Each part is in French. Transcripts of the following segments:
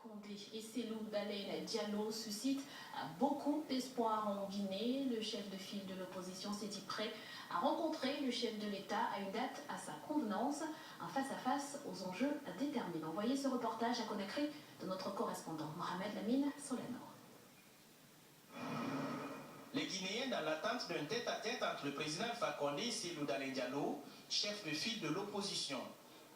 Condé et Cellou Dalein Diallo suscitent beaucoup d'espoir en Guinée. Le chef de file de l'opposition s'est dit prêt à rencontrer le chef de l'État à une date à sa convenance, un face-à-face aux enjeux déterminants. Voyez ce reportage à Conakry de notre correspondant Mohamed Lamine Solano. Les Guinéens dans l'attente d'un tête-à-tête entre le président Alpha Condé et Cellou Dalein Diallo, chef de file de l'opposition.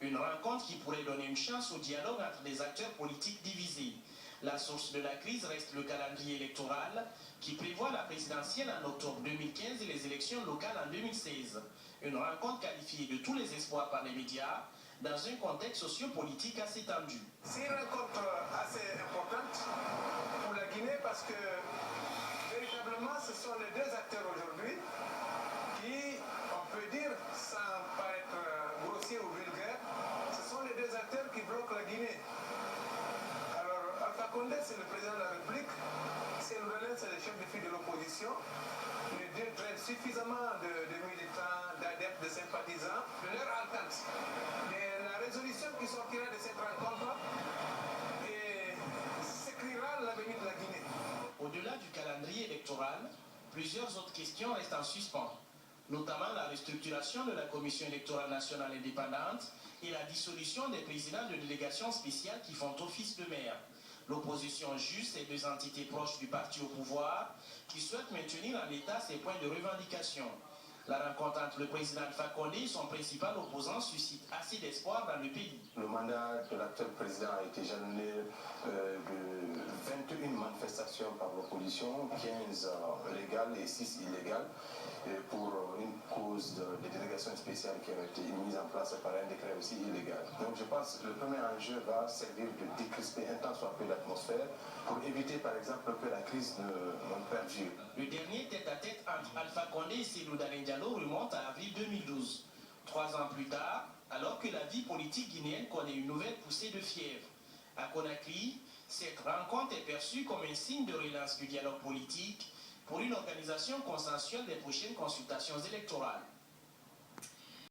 Une rencontre qui pourrait donner une chance au dialogue entre des acteurs politiques divisés. La source de la crise reste le calendrier électoral qui prévoit la présidentielle en octobre 2015 et les élections locales en 2016. Une rencontre qualifiée de tous les espoirs par les médias dans un contexte sociopolitique assez tendu. C'est une rencontre assez importante pour la Guinée parce que véritablement ce sont les deux acteurs aujourd'hui qui, on peut dire, sans paraître grossier ou vulgaire, ce sont les deux acteurs qui bloquent la Guinée. Alors, Alpha Condé, c'est le président de la République, Cellou Dalein, c'est le chef de file de l'opposition. Les deux traînent suffisamment de militants, d'adeptes, de sympathisants, de leur entente. Mais la résolution qui sortira de cette rencontre s'écrira l'avenir de la Guinée. Au-delà du calendrier électoral, plusieurs autres questions restent en suspens, notamment la restructuration de la Commission électorale nationale indépendante et la dissolution des présidents de délégations spéciales qui font office de maire. L'opposition juge ces deux entités proches du parti au pouvoir qui souhaitent maintenir en l'état ces points de revendication. La rencontre entre le président Alpha Condé et son principal opposant suscite assez d'espoir dans le pays. Le mandat de l'actuel président a été jalonné de 21 manifestations par l'opposition, 15 légales et 6 illégales, pour une cause de délégations spéciales qui ont été mises en place par un décret aussi illégal. Donc je pense que le premier enjeu va servir de décrisper un tant soit peu l'atmosphère pour éviter par exemple que la crise ne perdure. Le dernier tête-à-tête entre Alpha Condé et Cellou Dalein Diallo remonte à avril 2012. 3 ans plus tard, alors que la vie politique guinéenne connaît une nouvelle poussée de fièvre. À Conakry, cette rencontre est perçue comme un signe de relance du dialogue politique pour une organisation consensuelle des prochaines consultations électorales.